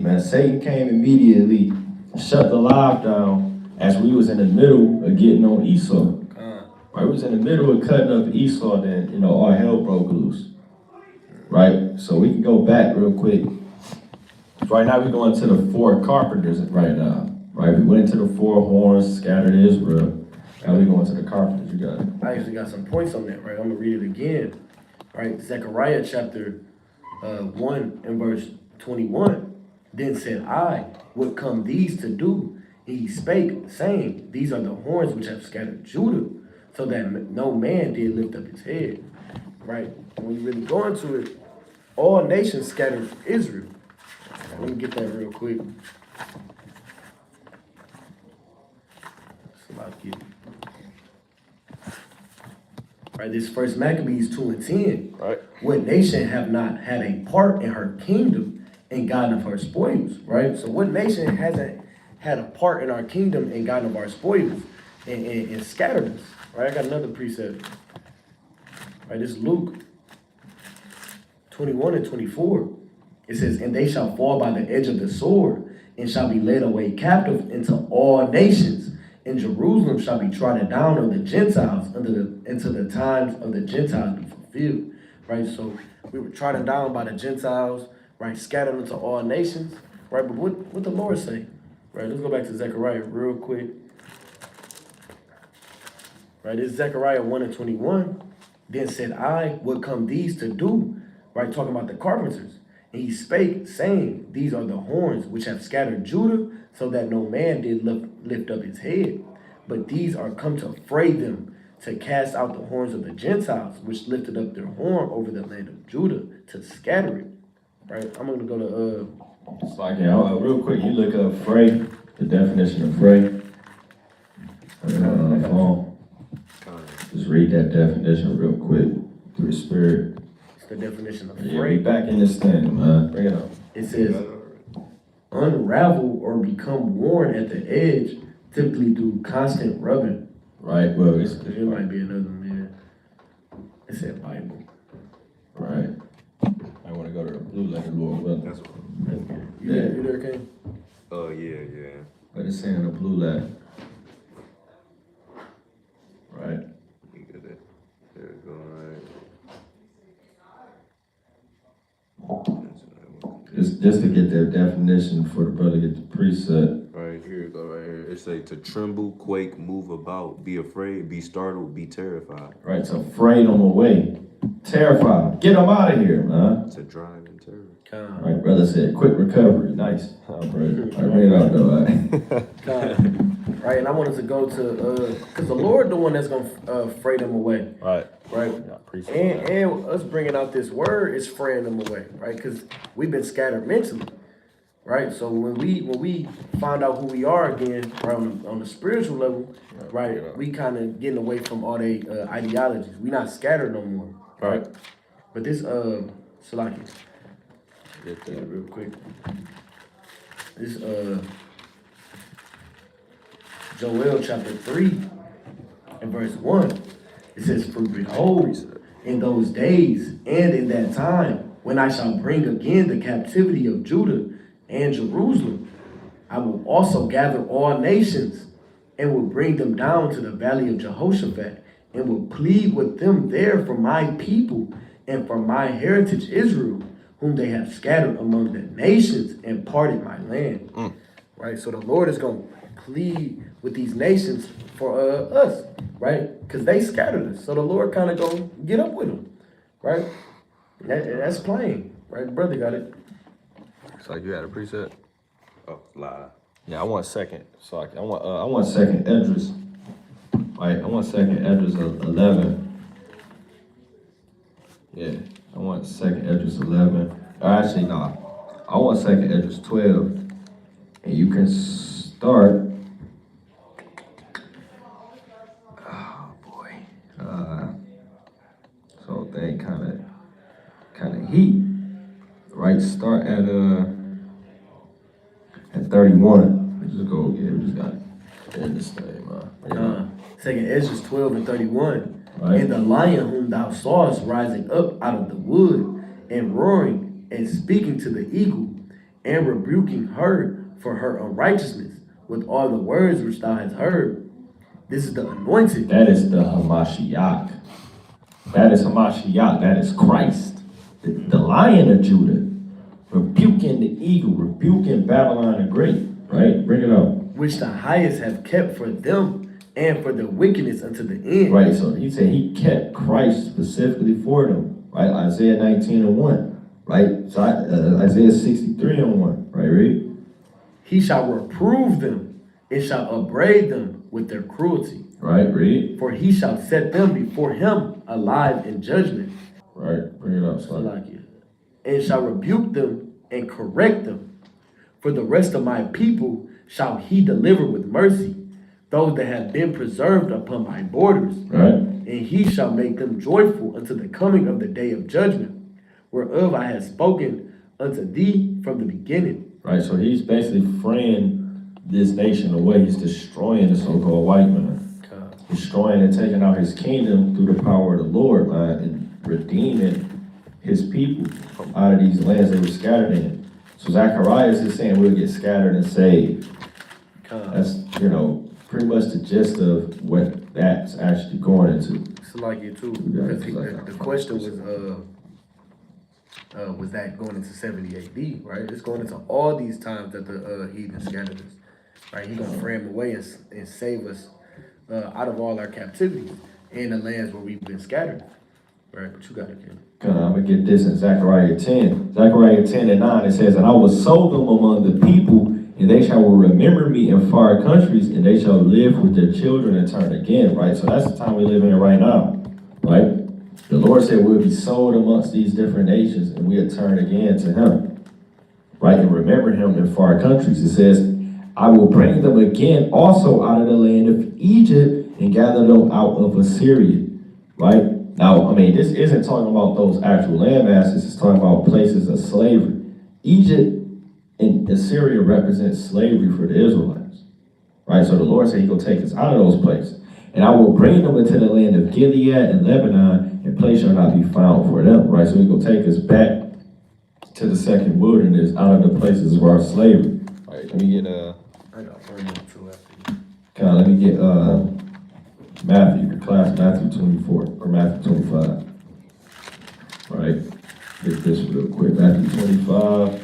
man. Satan came immediately, shut the live down as we was in the middle of getting on Esau. Right, we was in the middle of cutting up Esau, then, all hell broke loose. Right? So we can go back real quick. Right now we're going to the 4 carpenters right now. Right? We went to the 4 horns, scattered Israel. Now we're going to the carpenters. You got it. I actually got some points on that, right? I'm going to read it again. Right? Zechariah chapter 1 and verse 21. Then said I, what come these to do? And he spake, saying, these are the horns which have scattered Judah, so that no man did lift up his head. Right? When you really go into it, all nations scattered Israel. Let me get that real quick. Right, this first Maccabees 2 and 10. Right. What nation have not had a part in her kingdom and gotten of her spoils? Right? So what nation hasn't had a part in our kingdom and gotten of our spoils and scattered us? Right, I got another precept. Right, this is Luke 21 and 24. It says, and they shall fall by the edge of the sword, and shall be led away captive into all nations. And Jerusalem shall be trodden down of the Gentiles until the times of the Gentiles be fulfilled. Right, so we were trodden down by the Gentiles, right, scattered into all nations. Right, but what the Lord say? Right, let's go back to Zechariah real quick. Right, this is Zechariah 1 and 21. Then said I, what come these to do? Right, talking about the carpenters. And he spake, saying, these are the horns which have scattered Judah, so that no man did lift up his head. But these are come to fray them, to cast out the horns of the Gentiles, which lifted up their horn over the land of Judah, to scatter it. Right, I'm going to go to... It's like, real quick, you look up fray, the definition of fray. Just read that definition real quick through the spirit. It's the definition of fray. Yeah, we back in this thing, man. Bring it up. It says, unravel or become worn at the edge, typically through constant rubbing. Right, well, it might be another man. It said Bible. Right. I want to go to the blue letter, Lord. Well, That's what. You there, King? Yeah. But it's saying the blue letter. Right. You get it. There we go, right. Just to get that definition for the brother, get the precept. Right, here you go, right here. It say to tremble, quake, move about, be afraid, be startled, be terrified. Right, so afraid on the way. Terrified. Get them out of here, man. To drive in terror. Right, brother said, quick recovery. Nice. I bring it out though, right? Right, and I wanted to go to, because the Lord the one that's going to fray them away. Right. Right? Yeah, and us bringing out this word is fraying them away, right? Because we've been scattered mentally, right? So when we find out who we are again, right, on the spiritual level, right, we kind of getting away from all the ideologies. We not scattered no more, right? But this, Salaki, get that real quick. This, Joel chapter 3 and verse 1. It says, for behold, in those days and in that time, when I shall bring again the captivity of Judah and Jerusalem, I will also gather all nations and will bring them down to the valley of Jehoshaphat and will plead with them there for my people and for my heritage Israel, whom they have scattered among the nations and parted my land. Right? So the Lord is going to plead with these nations for us, right? Because they scattered us. So the Lord kind of going to get up with them, right? That's plain, right? Brother got it. It's like you had a preset? Oh, lie. Yeah, I want second. So I want second Esdras. Right, I want second Esdras 11. Yeah, I want second Esdras 11. Actually, no. I want second Esdras 12. And you can start. Oh boy. So they kind of heat. Right, start at 31. We just go. Yeah, we just got it in this thing, man. Second Esdras 12 and 31. Right. And the lion whom thou sawest rising up out of the wood and roaring and speaking to the eagle and rebuking her for her unrighteousness with all the words which thou hast heard. This is the anointed. That is the Hamashiach. That is Hamashiach. That is Christ, the Lion of Judah, rebuking the eagle, rebuking Babylon the Great. Right? Bring it up. Which the highest have kept for them and for their wickedness unto the end. Right. So he said he kept Christ specifically for them. Right. Isaiah 19:1. Right. So Isaiah 63:1. Right. Read. He shall reprove them and shall upbraid them with their cruelty. Right. Read. For he shall set them before him alive in judgment. Right. Bring it up. I like it. And shall rebuke them and correct them. For the rest of my people shall he deliver with mercy, those that have been preserved upon my borders. Right. And he shall make them joyful unto the coming of the day of judgment, whereof I have spoken unto thee from the beginning. Right. So he's basically freeing this nation away. He's destroying the so-called white man. Destroying and taking out his kingdom through the power of the Lord, and redeeming his people out of these lands they were scattered in. So Zacharias is saying we'll get scattered and saved. That's, pretty much the gist of what that's actually going into. It's like it too. Because the question was that going into 70 AD, right? It's going into all these times that the heathen scattered us, right? He's gonna frame away and save us out of all our captivity in the lands where we've been scattered, right? But you got it, kid. I'm gonna get this in Zechariah 10. Zechariah 10:9, it says, "And I will sow them among the people, and they shall remember me in far countries, and they shall live with their children and turn again." Right? So that's the time we live in right now. Right? The Lord said we'll be sold amongst these different nations, and we'll turn again to him. Right? And remember him in far countries. It says, "I will bring them again also out of the land of Egypt and gather them out of Assyria." Right? Now, this isn't talking about those actual land masses. It's talking about places of slavery. Egypt and Assyria represents slavery for the Israelites. Right? So the Lord said he's going to take us out of those places. "And I will bring them into the land of Gilead and Lebanon, and place shall not be found for them." Right? So he's going to take us back to the second wilderness out of the places of our slavery. All right, let me get I got one more too after you. let me get Matthew, the class Matthew 24 or Matthew 25. All right, get this real quick. Matthew 25,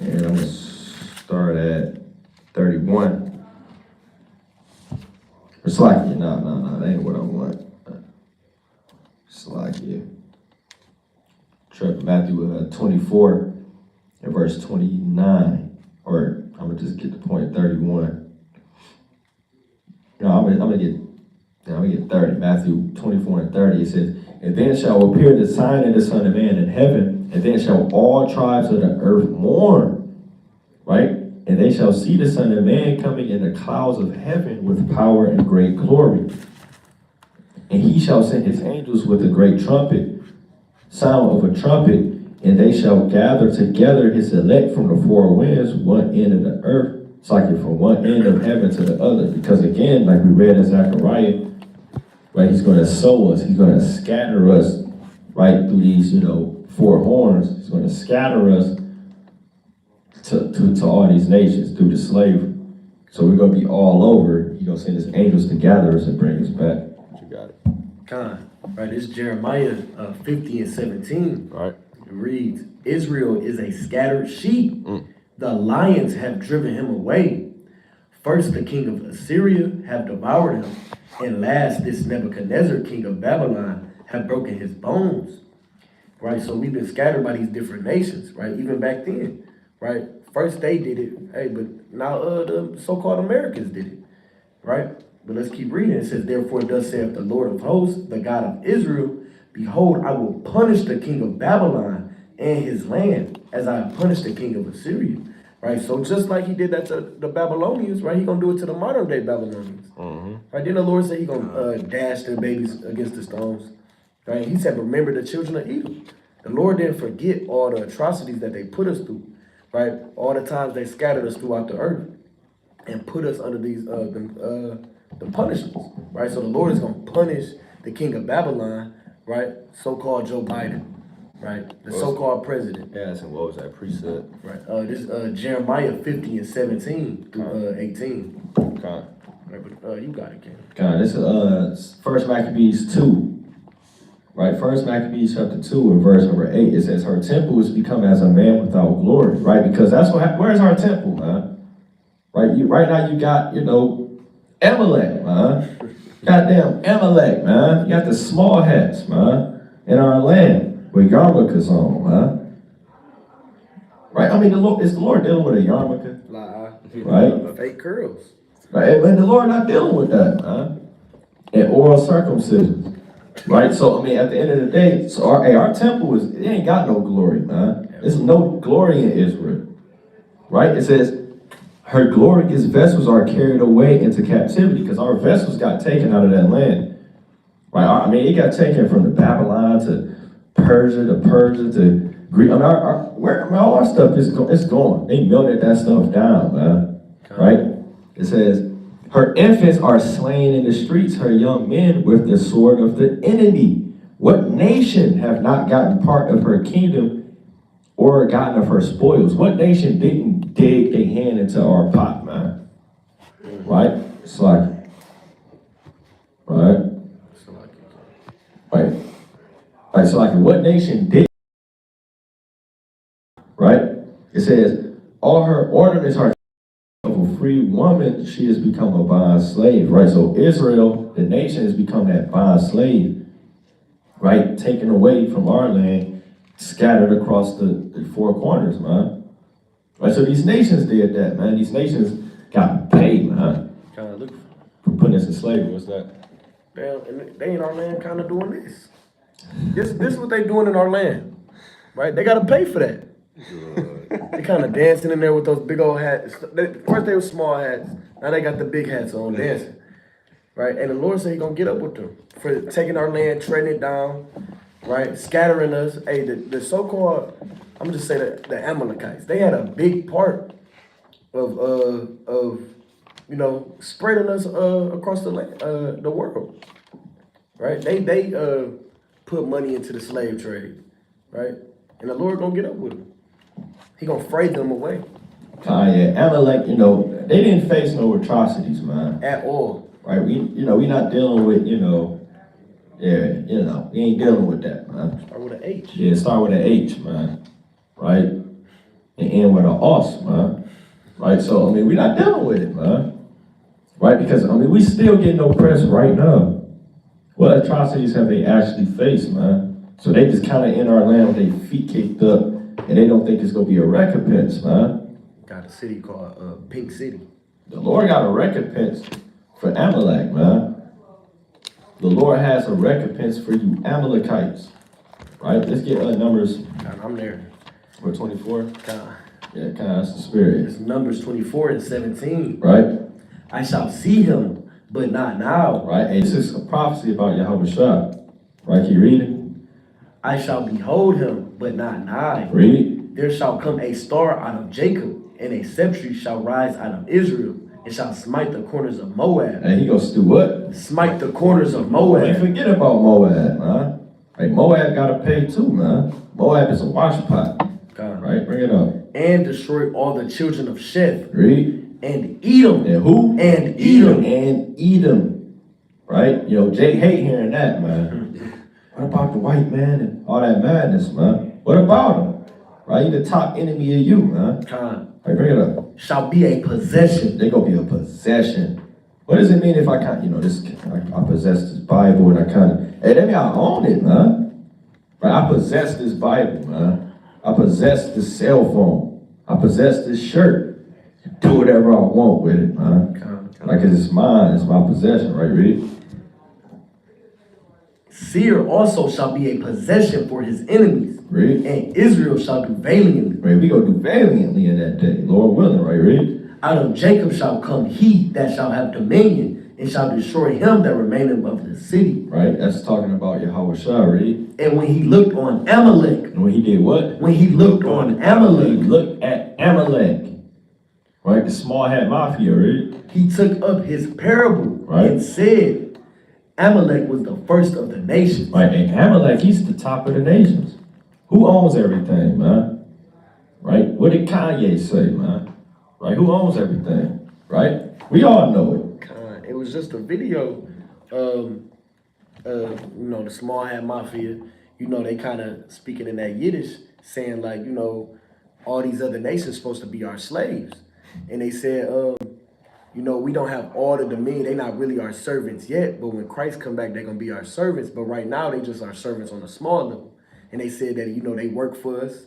and I'm gonna start at 31. It's like no, that ain't what I want. It's like Matthew 24 and verse 29, or I'm gonna just get the point 31. No, I'm gonna get 30. Matthew 24 and 30. It says, "And then shall appear the sign of the Son of Man in heaven, and then shall all tribes of the earth mourn." Right? "And they shall see the Son of Man coming in the clouds of heaven with power and great glory. And he shall send his angels with a great trumpet, sound of a trumpet, and they shall gather together his elect from the four winds, one end of the earth." It's like from one end of heaven to the other. Because again, like we read in Zechariah, right, he's going to sow us. He's going to scatter us, right, through these, four horns. He's going to scatter us to all these nations through the slavery. So we're going to be all over. He's going to send his angels to gather us and bring us back. You got it. Right, it's Jeremiah 50 and 17. Right. It reads, "Israel is a scattered sheep. The lions have driven him away. First the king of Assyria have devoured him, and last this Nebuchadnezzar, king of Babylon, have broken his bones." Right, so we've been scattered by these different nations, right, even back then, right? First they did it, but now the so-called Americans did it, right? But let's keep reading. It says, "Therefore thus saith the Lord of hosts, the God of Israel, behold, I will punish the king of Babylon and his land, as I have punished the king of Assyria." Right, so just like he did that to the Babylonians, right, he gonna do it to the modern day Babylonians. Right, then the Lord said he gonna dash their babies against the stones. Right, he said, "Remember the children of Edom." The Lord didn't forget all the atrocities that they put us through. Right, all the times they scattered us throughout the earth and put us under these the punishments. Right, so the Lord is gonna punish the king of Babylon. Right, so-called Joe Biden. right? The so-called president. Yeah, and what was that precept? Right. This Jeremiah 50 and 17 through 18. Okay. Right, but you got it, Ken. God, this is First Maccabees 2. Right, First Maccabees chapter 2 and verse number 8, it says, her temple is become as a man without glory, right? Because that's where's our temple, man? Right, right now you got, Amalek, man. Goddamn Amalek, man. You got the small hats, man, in our land with yarmulkes on, man. Right, I mean, is the Lord dealing with a yarmulke? Right? Fake curls. Right, and the Lord not dealing with that, man. And oral circumcision. Right, so I mean, at the end of the day, so our temple it ain't got no glory, man. There's no glory in Israel. Right, it says, her glorious vessels are carried away into captivity because our vessels got taken out of that land. Right, I mean, it got taken from the Babylon to Persia to Greece. I mean, all our stuff it's gone. They melted that stuff down, man. Right, it says, her infants are slain in the streets, her young men with the sword of the enemy. What nation have not gotten part of her kingdom or gotten of her spoils? What nation didn't dig their hand into our pot, man? Right? It's like, right? Right. Right, so like what nation did, right? It says, all her ornaments are of a free woman, she has become a bond slave, right? So Israel, the nation, has become that bond slave, right? Taken away from our land, scattered across the four corners, man. Right, so these nations did that, man. These nations got paid, man. Kind of look For putting us in slavery. What's that? they in our land kind of doing this. This is what they doing in our land, right? They got to pay for that. They kind of dancing in there with those big old hats. First they were small hats, now they got the big hats on dancing, right? And the Lord said He gonna get up with them for taking our land, treading it down, right? Scattering us. Hey, the so-called, I'm gonna just say that the Amalekites, they had a big part of spreading us across the land, the world, right? They put money into the slave trade, right? And the Lord gonna get up with them. He gonna fray them away. Yeah, Amalek, they didn't face no atrocities, man. At all. Right, we not dealing with, we ain't dealing with that, man. Start with an H. Yeah, start with an H, man. Right? And end with an os, man. Right, so, I mean, we're not dealing with it, man. Right, because, I mean, we still getting oppressed right now. What atrocities have they actually faced, man? So they just kind of in our land with their feet kicked up, and they don't think it's going to be a recompense, man. Got a city called Pink City. The Lord got a recompense for Amalek, man. The Lord has a recompense for you Amalekites. Right? Let's get Numbers. God, I'm there. Or 24? God. Yeah, that's the spirit. It's Numbers 24 and 17. Right? I shall see him, but not now. Right? And this is a prophecy about Yahweh Shah. Right? Can you read it? I shall behold him, but not nigh. Read it. There shall come a star out of Jacob, and a scepter shall rise out of Israel, and shall smite the corners of Moab. And he goes to what? Smite the corners of Don't Moab. forget about Moab, man. Right? Moab got to pay too, man. Moab is a wash pot. God. Right? Bring it up. And destroy all the children of Sheth. Read. And Edom. And who? And Edom. And Edom. Right? Jay hate hearing that, man. What about the white man and all that madness, man? What about him? Right? He the top enemy of you, man. God. Right, bring it up. Shall be a possession. They gonna be a possession. What does it mean if I can't, I possess this Bible and I kind of, hey, that mean I own it, man. Right? I possess this Bible, man. I possess this cell phone. I possess this shirt. Do whatever I want with it, man. Like it's mine, it's my possession, right, Reed? Seir also shall be a possession for his enemies. Read. And Israel shall do valiantly. Right, we gonna do valiantly in that day, Lord willing, right, Reed? Out of Jacob shall come he that shall have dominion, and shall destroy him that remaineth of the city. Right, that's talking about Yahweh Shah, Reed. And when he looked on Amalek. And when he did what? When he looked on Amalek. He looked at Amalek. Right, the small hat mafia, Reed. He took up his parable, right, and said, Amalek was the first of the nations. Right, and Amalek, he's the top of the nations. Who owns everything, man? Right? What did Kanye say, man? Right? Who owns everything? Right? We all know it. It was just a video. The Small Hat Mafia. They kind of speaking in that Yiddish, saying like, all these other nations supposed to be our slaves, and they said, we don't have all the dominion. They not really our servants yet, but when Christ come back, they're gonna be our servants. But right now, they just our servants on a small level. And they said that they work for us,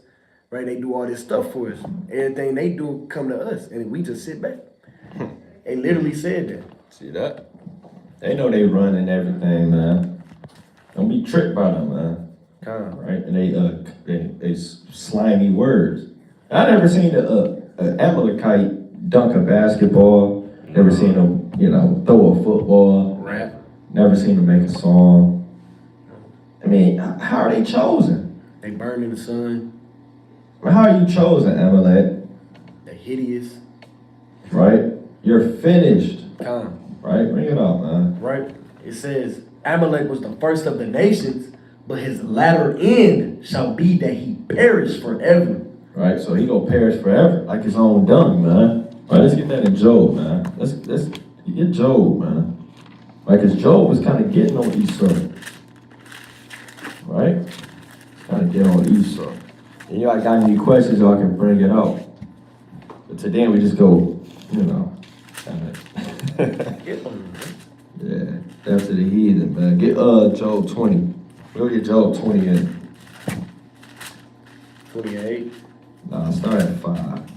right? They do all this stuff for us. Everything they do come to us, and we just sit back. They literally said that. See that? They know they running everything, man. Don't be tricked by them, man. Right? And they slimy words. I never seen an Amalekite dunk a basketball. Never seen them, throw a football. Rap. Never seen them make a song. I mean, how are they chosen? They burn in the sun. Well, how are you chosen, Amalek? They're hideous. Right? You're finished. Come. Right? Bring it up, man. Right? It says, Amalek was the first of the nations, but his latter end shall be that he perish forever. Right? So he gonna perish forever, like his own dung, man. Right, let's get that in Job, man. Let's get Job, man. Right, because Job was kind of getting on Esau. Right? Kind of get on Esau. And y'all got any questions, y'all can bring it out. But today we just go, kind of. Yeah, after the heathen, man. Get Job 20. We'll get Job 20 in. 28. Nah, start at 5.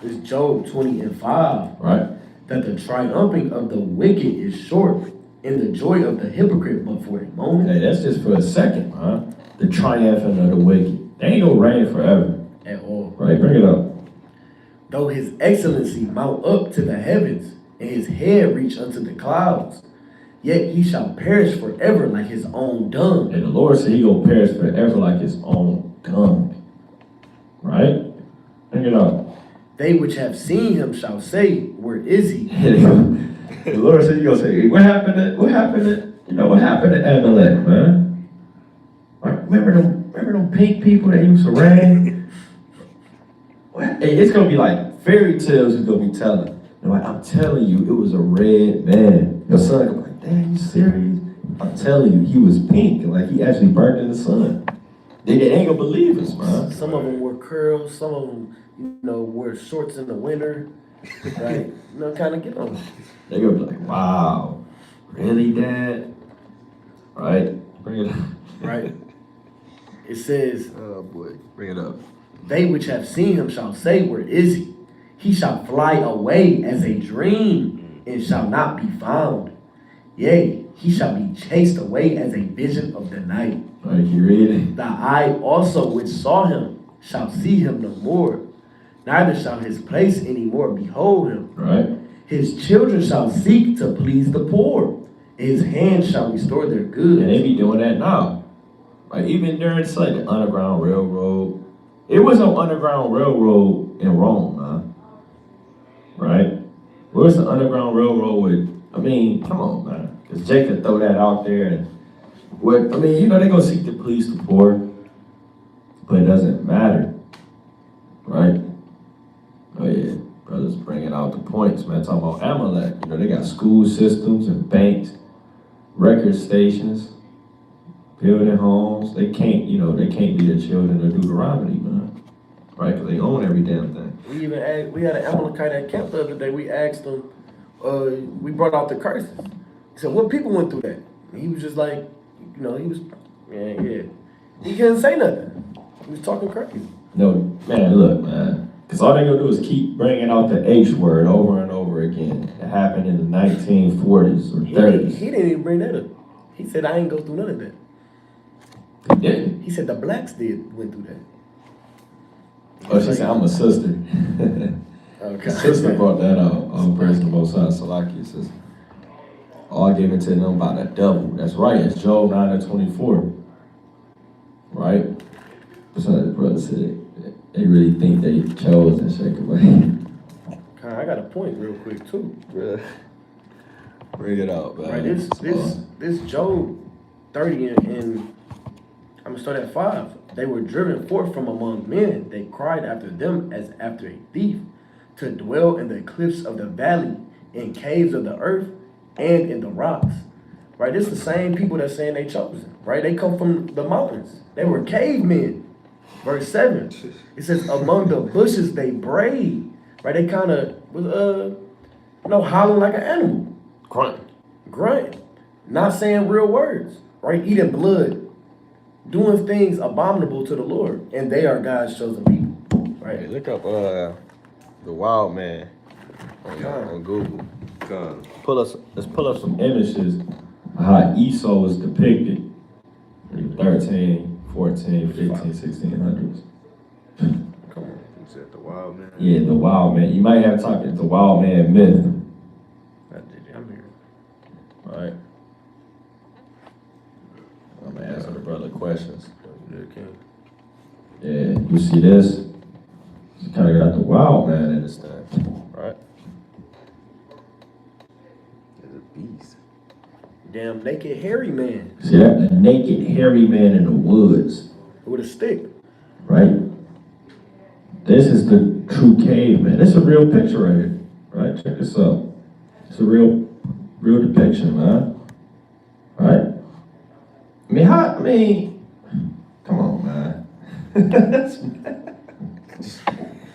It's Job 20 and 5. Right? That the triumphing of the wicked is short, and the joy of the hypocrite but for a moment. Hey, that's just for a second, huh? The triumphing of the wicked. They ain't gonna reign forever. At all. Right, bring it up. Though his excellency mount up to the heavens, and his head reach unto the clouds, yet he shall perish forever like his own dung. And the Lord said he gonna perish forever like his own dung. Right? Bring it up. They which have seen him shall say, where is he? The Lord said he gonna say, what happened to Amalek, man? Like, remember them pink people that used to reign? Hey, it's gonna be like fairy tales he's gonna be telling. Like, I'm telling you, it was a red man. Your son gonna be like, damn, you serious? I'm telling you, he was pink, and like he actually burnt in the sun. They ain't gonna believe us, man. Some of them wore curls, some of them, wear shorts in the winter, right? Kind of get on. They gonna be like, wow, really, Dad? Right? Bring it up. Right? It says, Oh boy, bring it up. they which have seen him shall say, where is he? He shall fly away as a dream, and shall not be found. Yea, he shall be chased away as a vision of the night. Right, you read it? The eye also which saw him shall see him no more, neither shall his place any more behold him. Right? His children shall seek to please the poor, and his hands shall restore their goods. And they be doing that now. Like even during the Underground Railroad. It was no Underground Railroad in Rome, man. Right? Where's the Underground Railroad with? I mean, come on, man. Because Jake could throw that out there. And they're going to seek to please the poor. But it doesn't matter. Right? Oh, yeah. Brothers bringing out the points, man. Talking about Amalek. They got school systems and banks, record stations, building homes. They can't be the children of Deuteronomy, man. Right? Because they own every damn thing. We had an Amalekite at camp the other day. We asked him, we brought out the curses. He said, what people went through that? And he was just like, he was, yeah. He couldn't say nothing. He was talking crazy. No, man, look, man. Because all they gonna do is keep bringing out the H word over and over again. It happened in the 1940s or 30s. He didn't even bring that up. He said, I ain't go through none of that. He didn't? He said the blacks went through that. Oh, she said, I'm a sister. Okay. Sister brought that out. Praise the Most High. Salaki says, all given to them by the devil. That's right. It's Job 9:24. Right? Some of the brothers said they really think they chose and shake away. I got a point real quick too. Bring it out, man. Right, this Job 30 and I'm gonna start at 5. They were driven forth from among men. They cried after them as after a thief, to dwell in the cliffs of the valley, in caves of the earth, and in the rocks. Right? It's the same people that's saying they chosen. Right? They come from the mountains. They were cavemen. Verse 7. It says, among the bushes they brayed. Right? They kind of was howling like an animal. Grunt. Not saying real words. Right? Eating blood. Doing things abominable to the Lord. And they are God's chosen people. Right? Hey, look up the wild man on Google. Let's pull up some images of how Esau was depicted in 13, 14, 15, 1600s. Come on, you said the wild man? Yeah, the wild man. You might have talked the wild man myth. I'm here. All right. I'm gonna answer the brother questions. Yeah, you see this? You kind of got the wild man in this thing, right? There's a beast. Damn naked hairy man. See that? A naked, hairy man in the woods, With a stick. right? This is the true caveman. This is a real picture right here, right? Check this out. It's a real depiction, man. Right? Come on, man.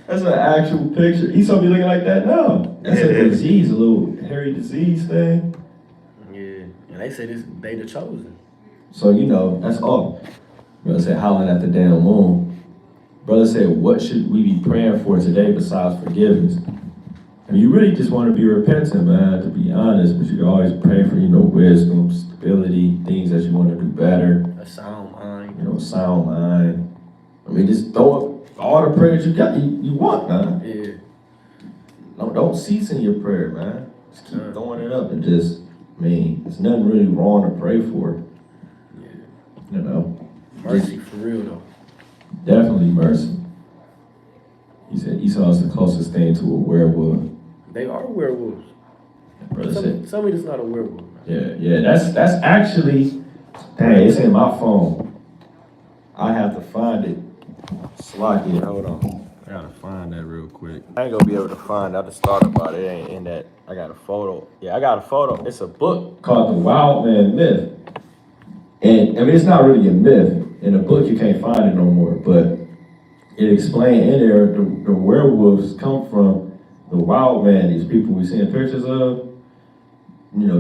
That's an actual picture. Esau be looking like that now. That's a disease, a little hairy disease thing. Yeah. And they say they the chosen. So, that's all. Brother said, howling at the damn moon. Brother said, what should we be praying for today besides forgiveness? I mean, you really just want to be repentant, man, to be honest, but you can always pray for, wisdom, stability, things that you want to do better. A sound mind. Sound mind. I mean, just throw up all the prayers you got, you want, man. Yeah. Don't cease in your prayer, man. Just keep throwing it up and there's nothing really wrong to pray for. Yeah. Mercy for real, though. Definitely mercy. He said Esau is the closest thing to a werewolf. They are werewolves. Brother said, Tell me it's not a werewolf. yeah, that's actually, dang, it's in my phone. I have to find it. Slocky, hold on. I gotta find that real quick. I ain't gonna be able to find out the start about it. It ain't in that. I got a photo. Yeah, I got a photo. It's a book called The Wild Man Myth. And I mean, it's not really a myth. In the book, you can't find it no more. But it explained in there the werewolves come from the wild man. These people we seeing pictures of.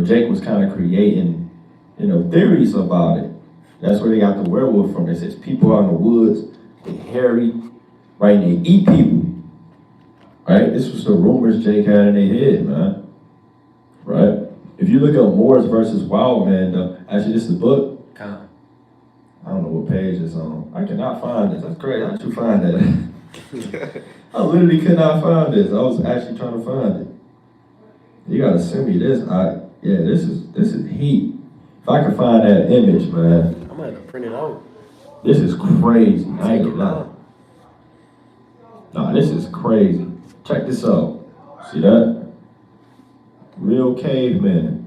Jake was kind of creating, theories about it. That's where they got the werewolf from. It says people out in the woods, they hairy, right? And they eat people, right? This was the rumors Jake had in their head, man, right? If you look at Moors versus Wild Man, actually, this is the book. I don't know what page it's on. I cannot find this. That's great. How'd you find that? I literally could not find this. I was actually trying to find it. You gotta send me this. This is heat. If I can find that image, man. I'm gonna have to print it out. This is crazy. I ain't gonna lie. Nah, this is crazy. Check this out. See that? Real caveman.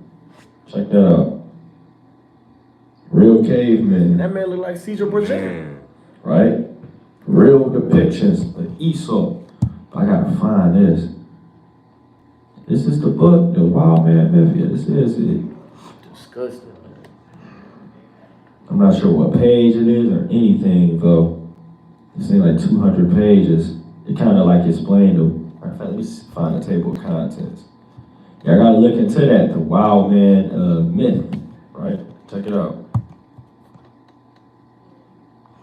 Check that out. Real caveman. That man look like Cedar Bridget. Right? Real depictions of Esau. I gotta find this. This is the book, The Wild Man Myth. Yeah, this is it. Disgusting, man. I'm not sure what page it is or anything, though. This thing like 200 pages. It kind of like explained in fact, let me find the table of contents. Yeah, I gotta look into that, The Wild Man Myth, right? Check it out.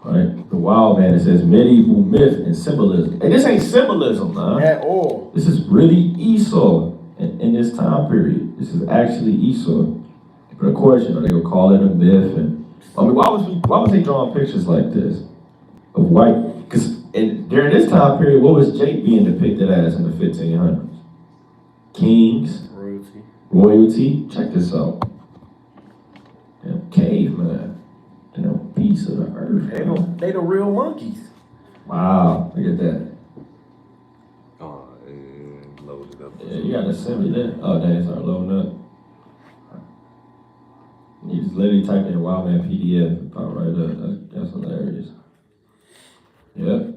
Right? The Wild Man, it says medieval myth and symbolism. And this ain't symbolism, man. At all. This is really Esau in this time period. This is actually Esau. But of course, they would call it a myth. And I mean, why was they drawing pictures like this of white? Because during this time period, what was Jake being depicted as in the 1500s? Kings, royalty. Check this out. Damn caveman. Damn beast of the earth. They the real monkeys. Wow, look at that. Oh, load it up. Yeah, you gotta send me that. Oh, dang, it's not loading up. You just literally type in Wild Man PDF and pop right up. That's hilarious. Yep.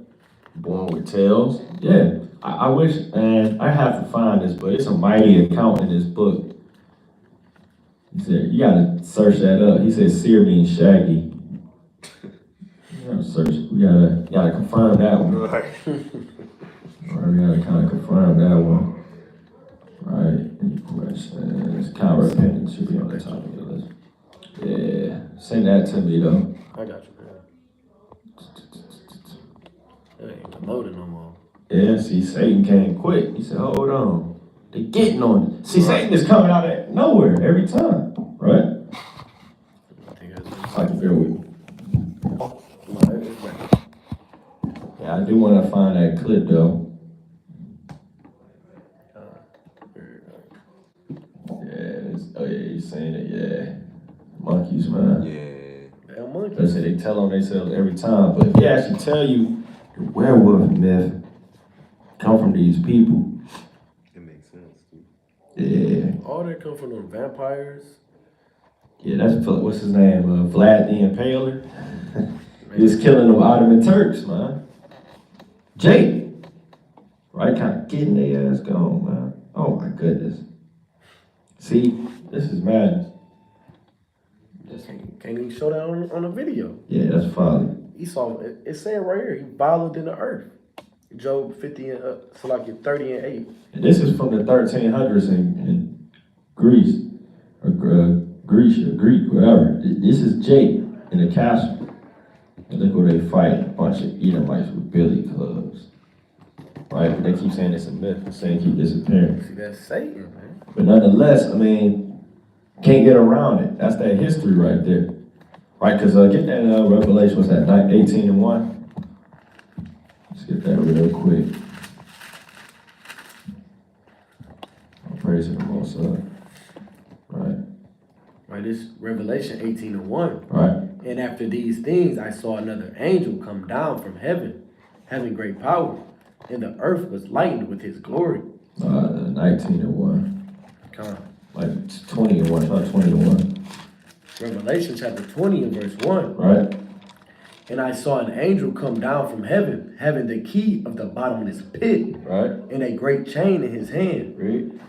Born with tails. Yeah. I wish, and I have to find this, but it's a mighty account in this book. He said, you gotta search that up. He said seer means shaggy. You gotta search, you gotta confirm that one. Right. Or we gotta kind of confirm that one. Right. Any questions? Kind of repentance should be on the top of the list. Yeah. Send that to me though. I got you, man. That ain't loaded no more. Yeah, see, Satan came quick. He said, hold on. They getting on it. See, Satan is coming out of nowhere every time, right? I can bear with me. Yeah, I do want to find that clip, though. Oh, yeah, he's saying it, yeah. Monkeys, man. Yeah. Damn monkeys. That's it, they tell on themselves every time. But if he actually tell you the werewolf myth come from these people. It makes sense, too. Yeah. All that come from them vampires. Yeah, that's, what's his name? Vlad the Impaler. He was killing them Ottoman Turks, man. Jake. Right, kind of getting their ass gone, man. Oh my goodness. See, this is madness. Just can't even show that on a video. Yeah, that's folly. Esau, it's saying right here, he violent in the earth. Job 50 and so like 30 and 8. And this is from the 1300s in Greece, or Greece, or Greek, whatever. This is Jake in the castle. And look where they fight, a bunch of Edomites with billy clubs. Right? But they keep saying it's a myth, and saying keep disappearing. See, that's Satan, man. But nonetheless, I mean, can't get around it. That's that history right there. Right? Because get that Revelation, what's that, 18 and 1? Let's get that real quick. I'll praise the Most High. Right. Right, this Revelation 18 and 1. Right. And after these things, I saw another angel come down from heaven, having great power, and the earth was lightened with his glory. 19 and 1. Come. Like 20 and 1, not 20 and 1. Revelation chapter 20 and verse 1. Right. And I saw an angel come down from heaven, having the key of the bottomless pit, Right. and a great chain in his hand. Read.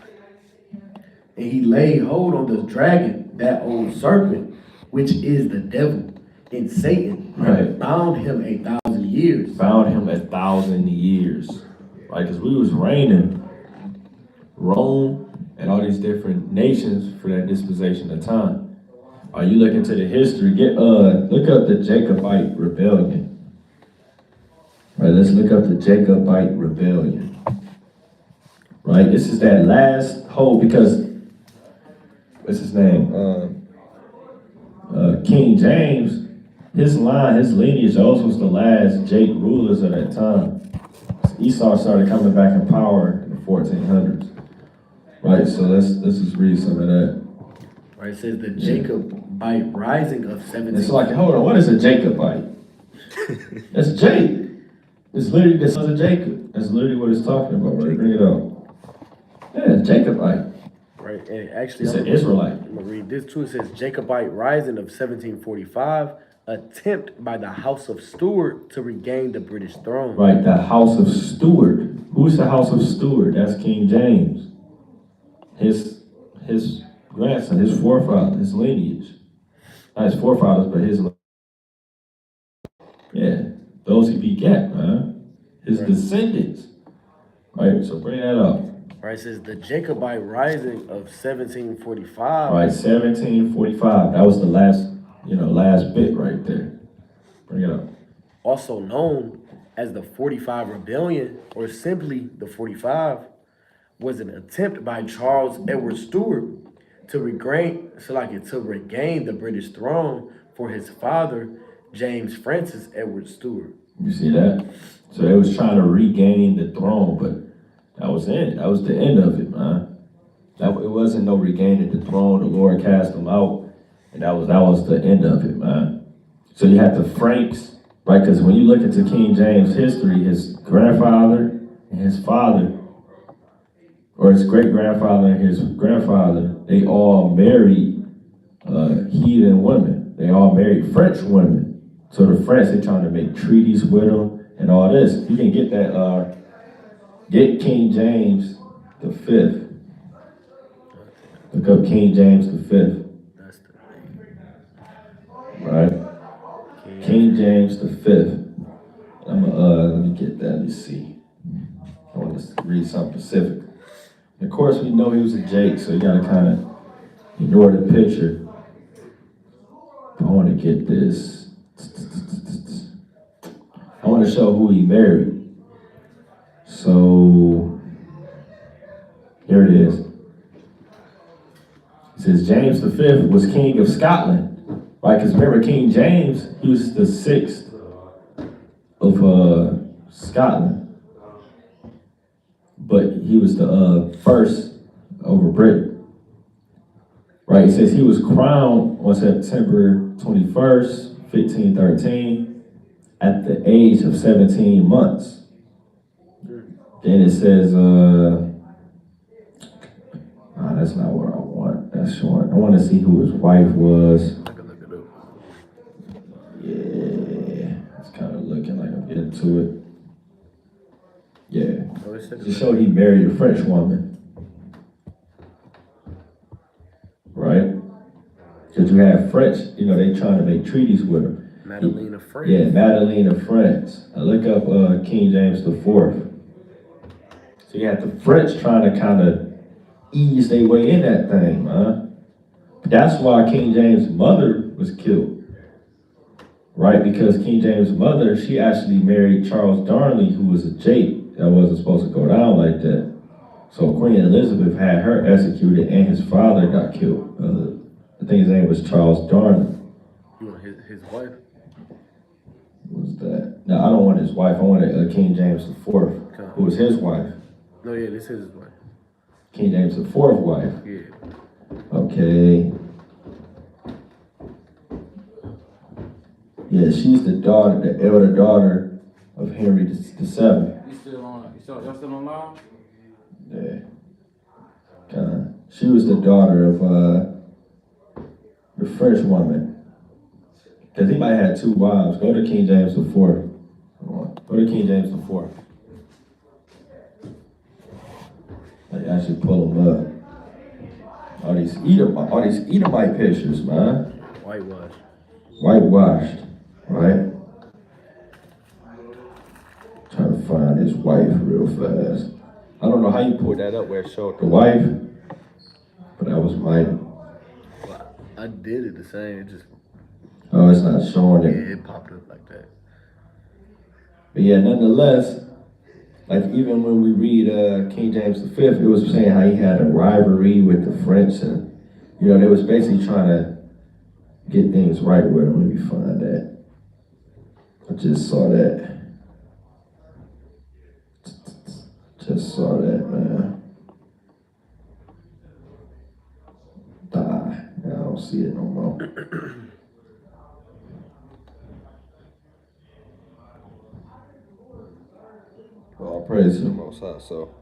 And he laid hold on the dragon, that old serpent, which is the devil, and Satan, Right. bound him 1,000 years. Bound him 1,000 years. Right, because we was reigning Rome and all these different nations for that dispensation of time. Are you looking to the history? Look up the Jacobite rebellion. Right, let's look up the Jacobite rebellion. Right, this is that last hope because what's his name? King James, his lineage also was the last Jake rulers of that time. Esau started coming back in power in the 1400s. Right, so let's just read some of that. Right, it says the Jacobite rising of 17. It's like, hold on, what is a Jacobite? That's Jake. It's literally the son of Jacob. That's literally what it's talking about, right? Bring it up. Yeah, Jacobite. Right, and actually, It's an Israelite. I'm going to read this too. It says Jacobite rising of 1745, attempt by the House of Stuart to regain the British throne. Right, the House of Stuart. Who's the House of Stuart? That's King James. His grandson, his forefather, his lineage. Not his forefathers, but his lineage. Yeah, those he begat, man. His descendants. Right, so bring that up. Right, it says the Jacobite rising of 1745. Right, 1745. That was the last bit right there. Bring it up. Also known as the 45 Rebellion, or simply the 45, was an attempt by Charles Edward Stuart to regain the British throne for his father, James Francis Edward Stuart. You see that? So they was trying to regain the throne, but that was it. That was the end of it, man. It wasn't no regaining the throne. The Lord cast them out, and that was the end of it, man. So you had the Franks, right? Because when you look into King James history, his grandfather and his father, or his great-grandfather and his grandfather, they all married heathen women. They all married French women So the French, they trying to make treaties with him and all this. You can get that, get King James the Fifth. Look up King James the Fifth. That's the thing. Right? King James the Fifth. Let me get that, let me see. I want to read something specific. Of course, we know he was a Jake, so you gotta kind of ignore the picture. I want to get this. I want to show who he married. So, here it is. It says James V was king of Scotland, right? Because remember, King James, he was the 6th of Scotland. But he was the first over Britain. Right, it says he was crowned on September 21st, 1513, at the age of 17 months. Then it says, that's not what I want. That's short. I want to see who his wife was. I can look it up. Yeah, it's kind of looking like I'm getting to it. Yeah, Oh, just showed he married a French woman. Right? Because you have French, they trying to make treaties with him. Madeleine of France. Yeah, Madeleine of France. I look up King James IV. So you have the French trying to kind of ease their way in that thing, man. That's why King James' mother was killed. Right? Because King James' mother, she actually married Charles Darnley, who was a Jake. That wasn't supposed to go down like that. So Queen Elizabeth had her executed and his father got killed. I think his name was Charles Darnley. You want his wife? What was that? No, I don't want his wife. I wanted King James IV, who was his wife. No, yeah, this is his wife. King James IV wife. Yeah. Okay. Yeah, she's the elder daughter of Henry the Seventh. Y'all still on live? Yeah. She was the daughter of the French woman. Because he might have had 2 wives. Go to King James IV. Go to King James IV. Like actually pull them up. All these Edomite pictures, man. Whitewashed, right? Trying to find his wife real fast. I don't know how you pulled that up where it showed the wife, but that was mighty. Well, I did it the same. It just. Oh, it's not showing it. Yeah, it popped up like that. But yeah, nonetheless, like even when we read King James V, it was saying how he had a rivalry with the French, and they was basically trying to get things right with him. Let me find that. I just saw that. Just saw that, man. Die. I don't see it no more. Well, praise the Most High, so.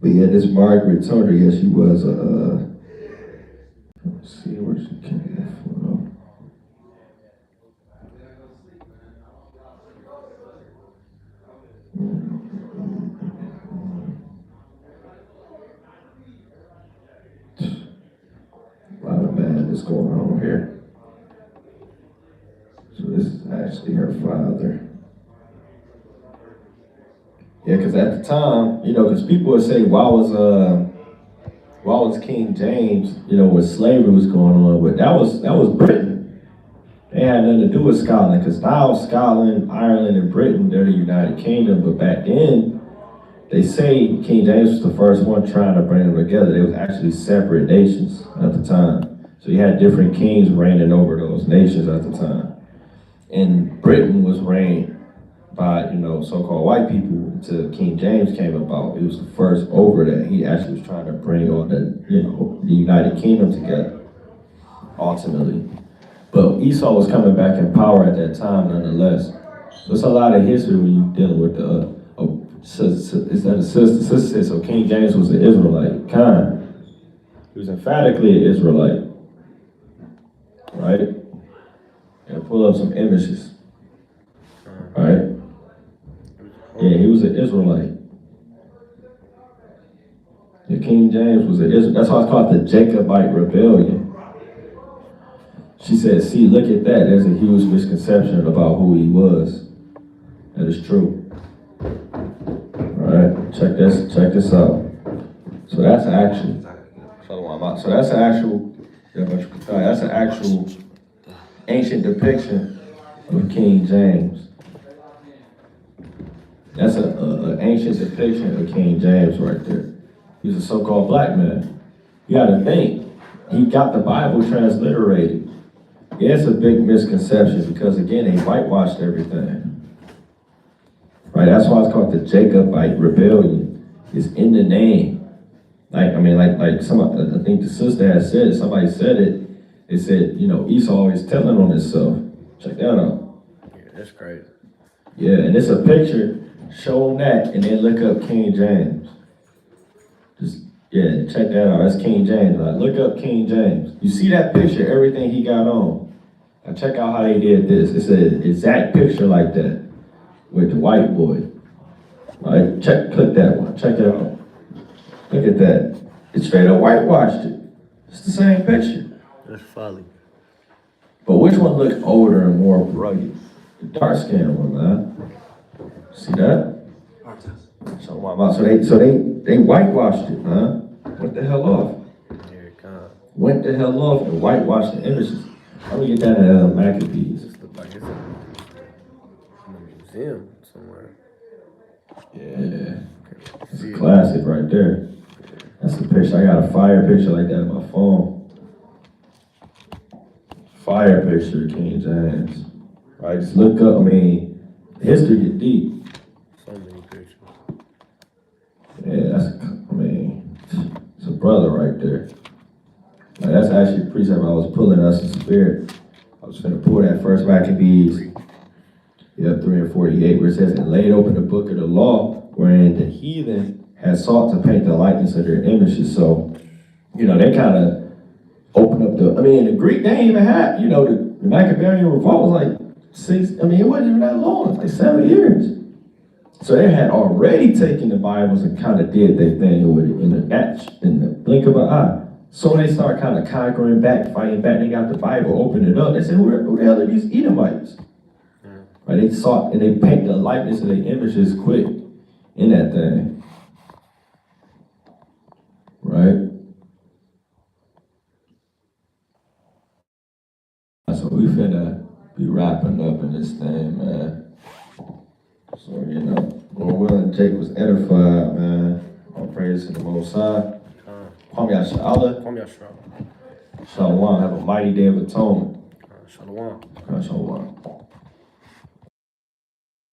But yeah, this Margaret Turner, yeah, she was let's see where she came from. A lot of madness going on here. So this is actually her father. Yeah, because at the time, because people would say, why was King James, when slavery was going on, but that was Britain. They had nothing to do with Scotland, because now Scotland, Ireland, and Britain, they're the United Kingdom, but back then, they say King James was the first one trying to bring them together. They was actually separate nations at the time. So you had different kings reigning over those nations at the time. And Britain was reigned by, so-called white people until King James came about. He was the first over that. He actually was trying to bring all the United Kingdom together, ultimately. But Esau was coming back in power at that time, nonetheless. So it's a lot of history when you're dealing with is that a sister? Sister said, so King James was an Israelite, kind. was emphatically an Israelite. Right? And pull up some images. Right? Yeah, he was an Israelite. The King James was an Israelite. That's why it's called the Jacobite Rebellion. She said, see, look at that. There's a huge misconception about who he was. That is true. Alright, check this out. So that's actual. So that's an actual ancient depiction of King James. That's an ancient depiction of King James right there. He was a so-called black man. You gotta think, he got the Bible transliterated. Yeah, it's a big misconception because again, they whitewashed everything. Right, that's why it's called the Jacobite Rebellion. It's in the name. Like somebody, I think the sister had said it, somebody said it, it said, Esau always telling on himself. Check that out. Yeah, that's crazy. Yeah, and it's a picture, show them that, and then look up King James. Check that out, that's King James. Like, look up King James. You see that picture, everything he got on. Now check out how they did this. It's an exact picture like that with the white boy. All right, click that one, check it out. Look at that. It straight up whitewashed it. It's the same picture. That's folly. But which one looks older and more rugged? The dark skinned one, man. See that? So they whitewashed it, man. Went the hell off. Here it comes. Went the hell off and whitewashed the images. How do we get that at Maccabees? This looks like it's in a museum somewhere. Yeah. It's a classic right there. That's the picture. I got a fire picture like that on my phone. Fire picture of King James. Right? Just look up, history get deep. So many pictures. Yeah, it's a brother right there. Like, that's actually the precept I was pulling us in spirit. I was finna pull that first Maccabees. 3 and 48, where it says, and laid open the book of the law, wherein the heathen had sought to paint the likeness of their images. So, they kind of opened up in the Greek, they ain't even had, the Maccabean revolt was like 6, it wasn't even that long, it's like 7 years. So they had already taken the Bibles and kind of did their thing with it in the blink of an eye. So when they start kind of conquering back, fighting back, they got the Bible, opened it up, they said, who the hell are these Edomites? Right, they sought and they paint the likeness of their images quick in that thing. Right? So we finna be wrapping up in this thing, man. So, Lord willing, Jake was edified, man. All praise to the Most High. Kwame Yashala. Kwame Yashala. Shalom. Have a mighty day of atonement. Shalom. Shalom.